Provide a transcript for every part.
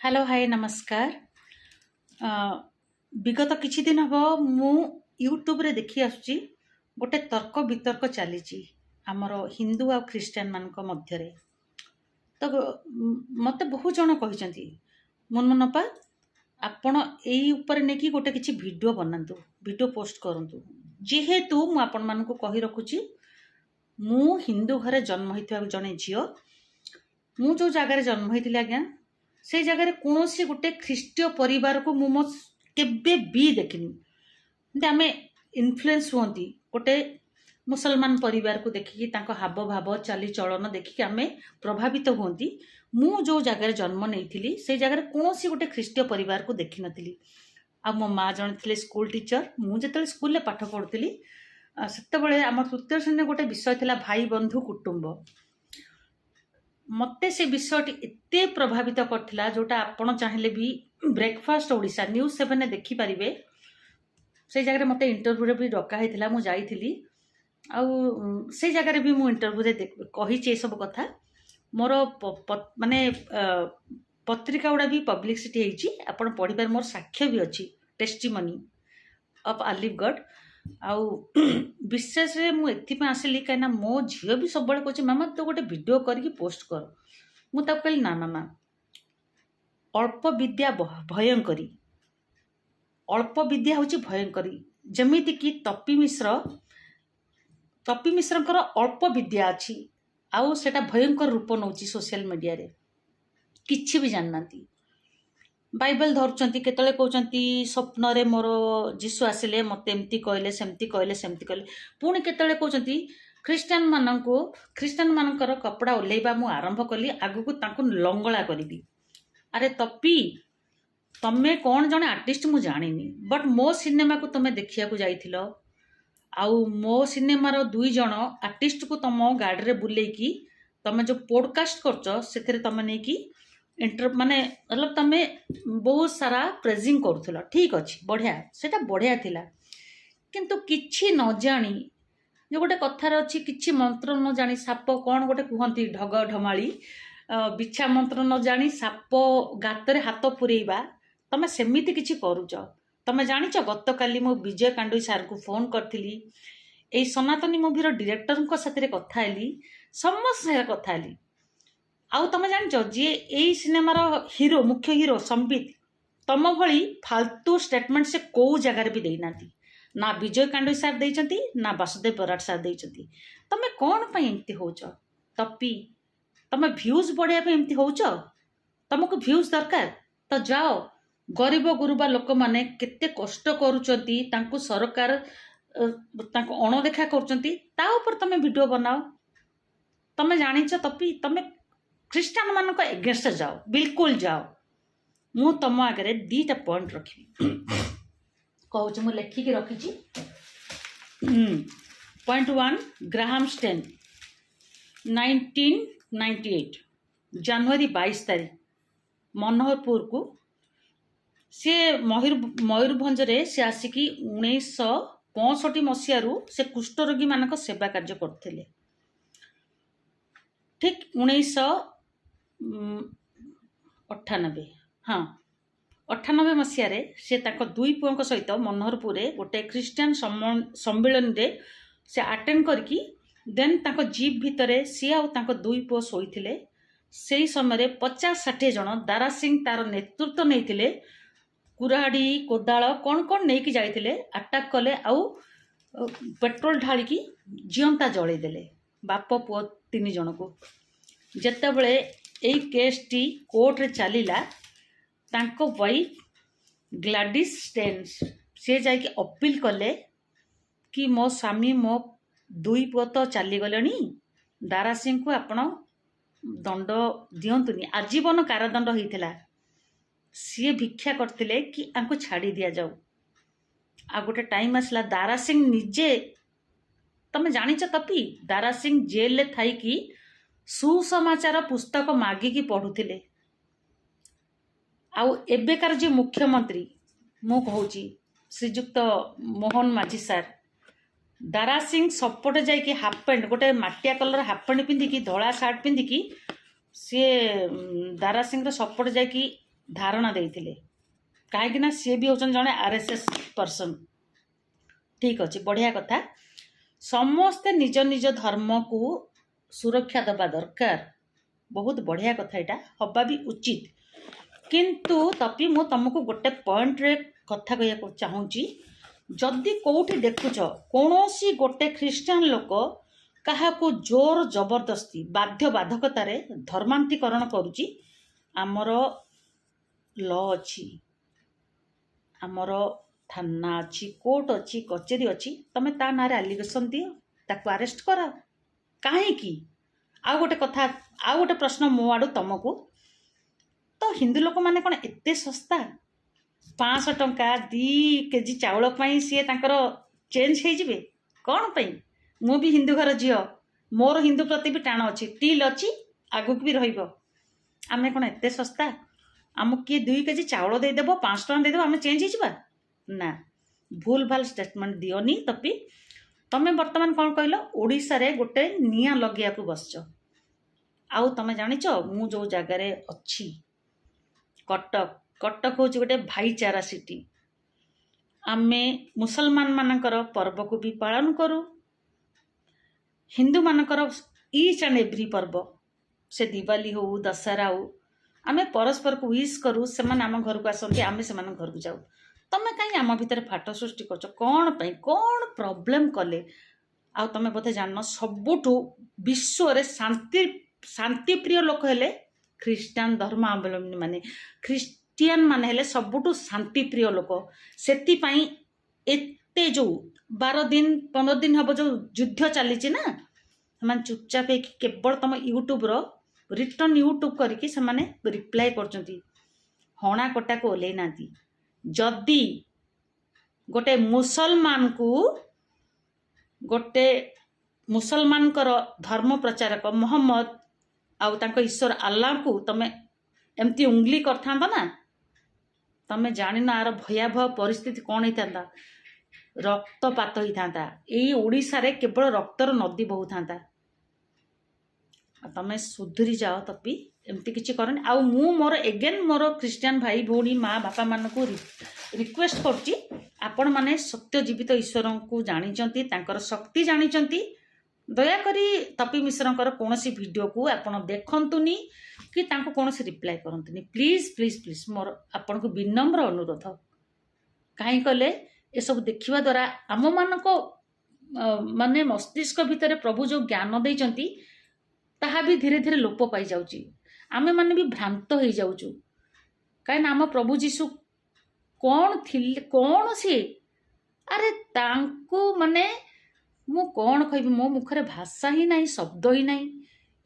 Hello hi नमस्कार। अ, विगत किछि दिन हम मु यूट्यूब रे देखि आसुची गोटे तर्क वितर्क चली आमर हिंदू आ ख्रीस्टान मान मध्य तो मत बहुत जन कहते मुनमुनपा आपण एई ऊपर नेकी गोटे किछि वीडियो बनातु वीडियो पोस्ट करंतु जेहेतु मु आपण मानकु कहि रखुची मु हिंदू घरे जन्म होइथिबा जने झियो मु जो जगार जन्म होइथिले आज्ञा से जगह कौन गोटे ख्रीष्टीय परिवार को मो केबे भी देखनी आम इनफ्लुएंस हुंती गोटे मुसलमान परिवार को देखिकी हाव भाव चाली चलन देखिकी आम प्रभावित हुंती मु जो जगह जन्म नहीं से जगह कौन गोटे ख्रीष्टीय परिवार को देखी नी आ मो माँ जन थे स्कूल टीचर मुझे स्कूल पाठ पढ़ुली से आम तृतीय श्रेणी गोटे विषय था भाई बंधु कुटुंब मते से विषयटी एते प्रभावित करथिला जोटा आपण चाहिले भी ब्रेकफास्ट ओडिशा न्यूज 7 ने देखि परिबे से जगह मते इंटरव्यू रे भी डका हेतिला मु जाईथिली आ से जगह रे भी मु इंटरव्यू रे कहि चे सब कथा मोर माने पत्रिका उडा भी पब्लिसिटी हेची आपण पढि पार मोर साक्ष्य भी अछि टेस्टिमनी ऑफ आलिवगढ़ आउ विशेष रे मु एथि आसिली कहीं मो झील भी सब कहे मामा तो गोटे वीडियो करके पोस्ट कर मु कहली ना ना ना अल्प विद्या भयंकरी अल्प विद्या हूँ भयंकरी जमीती कि तपी मिश्र अल्प विद्या अच्छी आउ सेटा भयंकर रूप नौ सोशल मीडिया रे किछि भी जानना बाइबल धरुचंती केतले कहउचंती स्वप्न रे मोर जीसु आसिले मते एमती कहले सेमती कहले पुणी केतले कहउचंती ख्रीस्टान मानकर कपड़ा ओल्लेबा मु आरंभ कली आगु तांको लंगला करी अरे तपी तमे कौन जने आर्टिस्ट मु जानिनी बट मो सिनेमा को तमे देखिया को जाइथिलो आउ मो सिनेमार दुई जन आर्टिस्ट को तम गाड़ी रे बुलेकी तमे जो पॉडकास्ट करचो सेथरे तमे नै की इंटर माने मतलब तमे बहुत सारा प्रेजिंग करूथलो ठीक अच्छे बढ़िया सेटा बढ़िया थिला किंतु किछि न जानी जो गोटे कथार अच्छी किछि मंत्र न जानी साप कौन गोटे कहती ढग ढमाली बिछा मंत्र न जानी साप गातरे हाथ पुरेबा तमे सेमिति किछि करूच तमे जानिच गत काली मो विजय कांडोई सार को फोन करथिली एई सनातनी मूवीर डायरेक्टर को साथे कथा हेली समस्त कथा हेली आउ तमे जानिच जे एई सिनेमार हीरो मुख्य हीरो संबित तम भली फालतू स्टेटमेंट से कौ जगार भी देना ना विजय कांडोई सार देइचंती ना वासुदेव बराड़ सार देइचंती तमे कौन पे एमती होच तपी तमे व्यूज बढ़िया पे एमती होच तुमको व्यूज दरकार तो जाओ गरीब गुरुबा लोक माने केते कष्ट करूचंती तांको सरकार तांको अणदेखा करूचंती ता ऊपर तमे वीडियो बनाओ तमे जानिच तपी तमे ख्रीस्टान मान एगेंस्ट जाओ बिल्कुल जाओ मु तुम आगे दीटा पॉइंट रखी कहूँ मु लेखिकी रखी पॉइंट 1 ग्राहम स्टेन 1998 जनवरी 22 तारीख मनोहरपुर को सी मयूरभंज रे से आसिकी 1965 मसीह से कुष्ठरोगी मानक सेवा कार्य करते ठीक 1998 हाँ 98 मसीह से दुई पुओं सहित मनोहरपुर गोटे ख्रीस्टान सम्मेलन रे से अटेंड करके देन तांको जीप भितर सी आ दुई पुओ शोईथिले से समय 50-60 जन दारा सिंह तार नेतृत्व नहीं कुराड़ी कोदाल कौन कौन नहीं जाइथिले अटैक कले आउ पेट्रोल ढालिकी जीवंता जलैदेले बाप पुओ 3 जन को जेतेबेले एई केस टी कोर्ट रे चलीला तांको वाइफ ग्लाडिस स्टेन्स से जाइए अपील कले कि मो स्वामी मो दुई पुओ तो चली गले दारा सिंह को आपण दंड दिंतुनि आजीवन कारादंड होता सी भिक्षा करते कि आपको छाड़ी दि जाऊ आ गोटे टाइम आसला दारा सिंह निजे तमे जानिच तपी दारा सिंह जेल थी कि सुसमाचार पुस्तक मागिकी पढ़ुले आउ एबेकार जे मुख्यमंत्री मु कहूची श्रीजुक्त मोहन माझी सार दारा सिंह सपोर्ट जाइए हाफ पैंट गोटे माटिया कलर हाफ पैंट पिंधिकी धला सार्ट पिंधिकी सी दारा सिंह सपोर्ट जाइए धारणा देइथिले काहेकि ना सी भी होचन जने आरएसएस पर्सन। ठीक अच्छे बढ़िया कथा समस्ते निज निज धर्म को सुरक्षा दबा दरकार बहुत बढ़िया कथा यहाँ हवा भी उचित किंतु तपी मु तुमको गोटे पॉइंट रे कथा कहया चाहूँगी जदि कौटी देखुच कौनसी गोटे ख्रीस्टियान लोक क्या जोर जबरदस्ती बाध्य बाधकतार धर्मांतरीकरण करुच्ची आमर लॉ अच्छी आमर थाना अच्छी कोर्ट अच्छी कचेरी अच्छी तमें ता ना आलिगेसन दियो ताको अरेस्ट कर कहीं आउ गोटे कथा आउ गोटे प्रश्न मो आड़ू तुमको तो हिंदू लोक मैंने कौन एते सस्ता 500 टंका 2 केजी चाउल सी तांकर चेंज हो कौन पाई मु भी हिंदू घर झील मोर हिंदू प्रति भी टाण अच्छी टिल अच्छी आगु भी रमें कौन एते सस्ता आमको किए 2 केजी चाउल देदेव 5 टଙ୍କା देदेव आम चेंज हो ना भूल भाल स्टेटमेंट दियोनी तपी तमें बर्तमान कौन कहल ओडिशा रे गोटे निया लगिया को बसच आउ तमें जानिच मु जो जगार अच्छी कटक कटक हूँ गोटे भाईचारा सिटी आमे मुसलमान मानकर पर्व को भी पालन करूँ हिंदू मानकर ईच एंड एव्री पर्व से दिवाली हो दशहरा हो आमे परस्पर को विश करूँ से आम घर को आसती आम से घर को जाऊ तमें कहीं आम भितर फाट सृष्टि कर कौन पाई कौन प्रॉब्लम कले आ तमें बोधे जान सबुठू विश्व रे शांति शांति प्रिय लोक हेले ख्रीस्टान धर्मावलंबी माने ख्रीस्टियन माने हेले सबुठू शांति प्रिय लोक सेति पाई एते जो 12 दिन 15 दिन हम जो युद्ध चली ना से चुपचाप केवल तुम यूट्यूब रिटर्न यूट्यूब करके रिप्लाई कर हणा कटा को ओल्लै ना जदि गोटे मुसलमान को गोटे मुसलमान धर्म प्रचारक मोहम्मद आउ तांको ईश्वर अल्लाह को तमें एमती उंगली करता ना तमें जान आर भयावह परिस्थिति कौन होता रक्तपात होता यही ओडिशा रे केवल रक्तर नदी बहु था तमें सुधरी जाओ तपी एमती किसी करनी आउ मु मोर एगेन मोर ख्रीस्टियान भाई भौणी माँ बापा मान को रिक्वेस्ट करची आपण माने सत्य जीवित ईश्वर को जानी तांकर शक्ति जानी दयाकोरी तपी मिश्र कौन वीडियो को आपण देखंतुनी कि तांको कौन रिप्लाई करंतुनी प्लीज प्लीज प्लीज मोर आपण को विनम्र अनुरोध कहीं कले ये सब देखिवा द्वारा आम मान माने मस्तिष्क भितर प्रभु जो ज्ञान देइचंती ताहा भी धीरे धीरे लोप पाई जाउची आमे माने भी भ्रांत हो जाउचु कहीं आम प्रभु जीशु कौन थिले कौन सी अरे तांको माने मु कौन कहबी मो मुखरे भाषा ही नहीं शब्द ही नहीं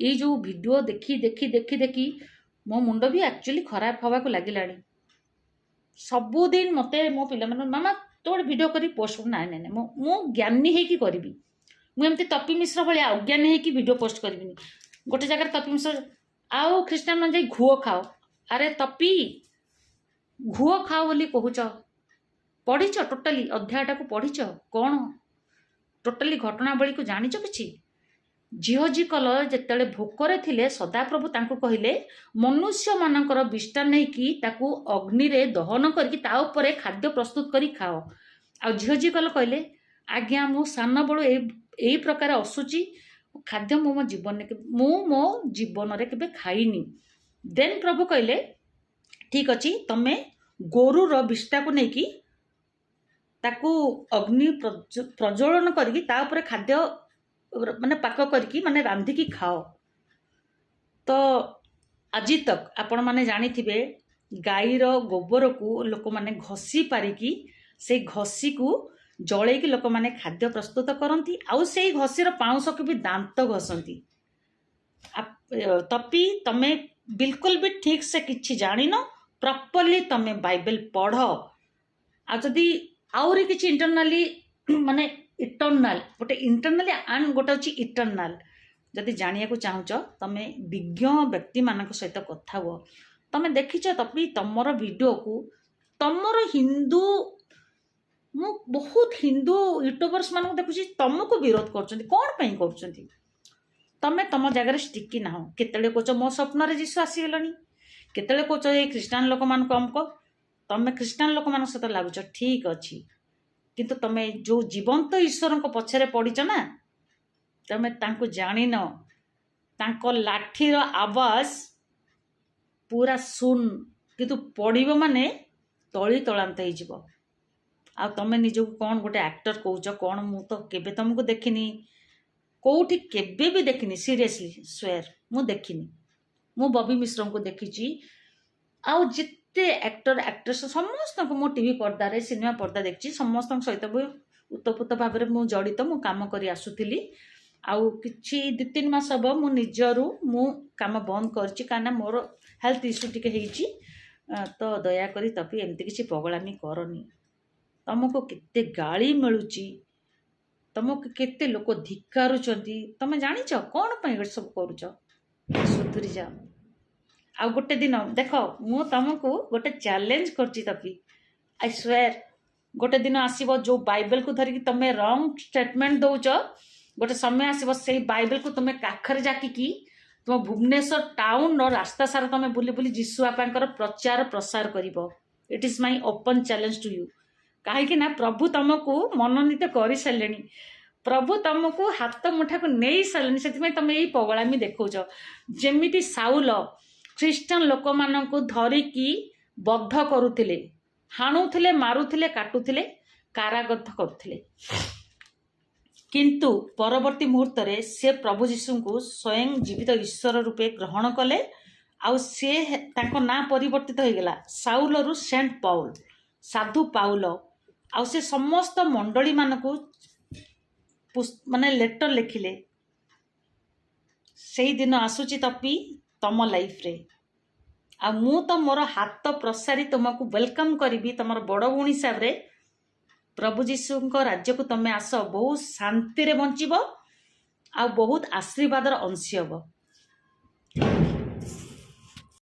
ये जो वीडियो देखी देखी देखी देखी मो मुंड भी एक्चुअली खराब हवा को लगिलानी सबुदिन मते मो पिला मन मामा तोड़ वीडियो करी पोस्ट ना ना मु ज्ञानी है कि करबी मु एमती तपी मिश्र भाई अज्ञानी है कि वीडियो पोस्ट करबिनी गोटे जगह तपी मिश्र आउ ख्रीस्टान मन जाई घुओ खाओ अरे तपी घुओ खाओ बोली कहूच पढ़ीच टोटाली अध्यायटा को पढ़ीच कौन टोटाली घटनावली को जानिच किछि झीओजी कल जेतेले भोकरे थिले सदाप्रभु तांको कहिले मनुष्य मानकर विष्टा नहीं कि ताकू अग्नि रे दहन करके ता ऊपर खाद्य प्रस्तुत करी खाओ आ झीओजी कल कहले आज्ञा मु सान बड़ो ए प्रकार असुची खाद्य मो जीवन मो जीवन रे केबे खाइनी देन प्रभु कहले ठीक अच्छी तमें गोरुर विष्टा को लेकिन ताकू अग्नि प्रज्वलन करके ता ऊपर खाद्य माने पाक करके माने रांधिकी खाओ तो आज तक आपण माने जानी थिबे गाईर गोबर को लोक माने घसी पारिकी से घसी को जड़े की लोक माने खाद्य प्रस्तुत करती आउ से घसीर पाउंस को भी दांत घसंती तपी तमें बिल्कुल भी ठीक से किछि जानी न प्रॉपर्ली तमें बाइबल पढ़ आ जदि आउरी किछि इंटरनली माने इटर्नाल गोटे इंटरनली एंड गोटे अच्छी इटर्नाल जदि जानिया को चाहूच तमें विज्ञ व्यक्ति मान सहित कथा हुआ तमें देखीच तपी तमर वीडियो को तमर हिंदू मु बहुत हिंदू यूट्यूबर्स मान देखुची तुमको विरोध कर कौन पाई कर तमें तुम जगार स्टिकी ना केतले कौच मो स्वप्न जीशु आसीगलानी କେତେବେଳେ କହୁଛ ଏଇ ଖ୍ରୀଷ୍ଟିଆନ ଲୋକମାନଙ୍କୁ ଅମକ, ତମେ ଖ୍ରୀଷ୍ଟିଆନ ଲୋକମାନଙ୍କ ସହିତ ଲାଗୁଛ ଠିକ୍ ଅଛି, କିନ୍ତୁ ତମେ ଯେଉଁ ଜୀବନ୍ତ ଈଶ୍ୱରଙ୍କ ପଛରେ ପଡ଼ିଛ ନା, ତମେ ତାଙ୍କୁ ଜାଣିନ। ତାଙ୍କ ଲାଠିର ଆବାଜ ପୁରା ଶୂନ, କିନ୍ତୁ ପଡ଼ିବ ମାନେ ତଳି ତଳାନ୍ତ ହେଇଯିବ। ଆଉ ତମେ ନିଜକୁ କ'ଣ ଗୋଟେ ଆକ୍ଟର କହୁଛ କ'ଣ? ମୁଁ ତ କେବେ ତମକୁ ଦେଖିନି, କେଉଁଠି କେବେ ବି ଦେଖିନି, ସିରିୟସଲି ସ୍ୱେୟାର ମୁଁ ଦେଖିନି। ମୁଁ ବବି ମିଶ୍ରଙ୍କୁ ଦେଖିଛି, ଆଉ ଯେତେ ଆକ୍ଟର ଆକ୍ଟ୍ରେସ୍ ସମସ୍ତଙ୍କୁ ମୁଁ ଟିଭି ପର୍ଦ୍ଦାରେ ସିନେମା ପର୍ଦ୍ଦା ଦେଖିଛି, ସମସ୍ତଙ୍କ ସହିତ ବି ଉତପ୍ରୋତ ଭାବରେ ମୁଁ ଜଡ଼ିତ, ମୁଁ କାମ କରି ଆସୁଥିଲି। ଆଉ କିଛି 2-3 ମାସ ହେବ ମୁଁ ନିଜରୁ ମୁଁ କାମ ବନ୍ଦ କରିଛି, କାହିଁକିନା ମୋର ହେଲ୍ଥ ଇସ୍ୟୁ ଟିକେ ହେଇଛି। ତ ଦୟାକରି ତପି ଏମିତି କିଛି ପଗଳାମି କରନି। ତମକୁ କେତେ ଗାଳି ମିଳୁଛି, ତମକୁ କେତେ ଲୋକ ଧିକ୍କାରୁଛନ୍ତି, ତମେ ଜାଣିଛ କ'ଣ ପାଇଁ ଏଗୁଡ଼ା ସବୁ କରୁଛ? ସୁଧୁରି ଯାଅ। ଆଉ ଗୋଟେ ଦିନ ଦେଖ, ମୁଁ ତମକୁ ଗୋଟେ ଚ୍ୟାଲେଞ୍ଜ କରୁଛି ତପି, ଆଇ ସ୍ୱେୟାର, ଗୋଟେ ଦିନ ଆସିବ ଯେଉଁ ବାଇବେଲକୁ ଧରିକି ତମେ ରଙ୍ଗ ଷ୍ଟେଟମେଣ୍ଟ ଦେଉଛ, ଗୋଟେ ସମୟ ଆସିବ ସେଇ ବାଇବେଲକୁ ତୁମେ କାଖରେ ଜାକିକି ତୁମ ଭୁବନେଶ୍ୱର ଟାଉନର ରାସ୍ତା ସାରା ତୁମେ ବୁଲି ବୁଲି ଯୀଶୁ ବାପାଙ୍କର ପ୍ରଚାର ପ୍ରସାର କରିବ। It is my open challenge to you. କାହିଁକି ନା ପ୍ରଭୁ ତମକୁ ମନୋନୀତ କରିସାରିଲେଣି, ପ୍ରଭୁ ତମକୁ ହାତ ମୁଠାକୁ ନେଇ ସାରିଲେଣି, ସେଥିପାଇଁ ତମେ ଏଇ ପଗଳାମି ଦେଖାଉଛ। ଯେମିତି ସାଉଲ ଖ୍ରୀଷ୍ଟିଆନ ଲୋକମାନଙ୍କୁ ଧରିକି ବଦ୍ଧ କରୁଥିଲେ, ହାଣୁଥିଲେ, ମାରୁଥିଲେ, କାଟୁଥିଲେ, କାରାଗତ କରୁଥିଲେ, କିନ୍ତୁ ପରବର୍ତ୍ତୀ ମୁହୂର୍ତ୍ତରେ ସେ ପ୍ରଭୁ ଯୀଶୁଙ୍କୁ ସ୍ୱୟଂ ଜୀବିତ ଈଶ୍ୱର ରୂପେ ଗ୍ରହଣ କଲେ। ଆଉ ସେ ତାଙ୍କ ନାଁ ପରିବର୍ତ୍ତିତ ହୋଇଗଲା, ସାଉଲରୁ ସେଣ୍ଟ ପାଉଲ, ସାଧୁ ପାଉଲ। ଆଉ ସେ ସମସ୍ତ ମଣ୍ଡଳୀମାନଙ୍କୁ ମାନେ ଲେଟର ଲେଖିଲେ। ସେଇ ଦିନ ଆସୁଛି ତପି ତମ ଲାଇଫରେ, ଆଉ ମୁଁ ତ ମୋର ହାତ ପ୍ରସାରି ତୁମକୁ ୱେଲକମ୍ କରିବି ତମର ବଡ଼ ଭଉଣୀ ହିସାବରେ। ପ୍ରଭୁ ଯୀଶୁଙ୍କ ରାଜ୍ୟକୁ ତମେ ଆସ, ବହୁତ ଶାନ୍ତିରେ ବଞ୍ଚିବ ଆଉ ବହୁତ ଆଶୀର୍ବାଦର ଅଂଶୀ ହେବ।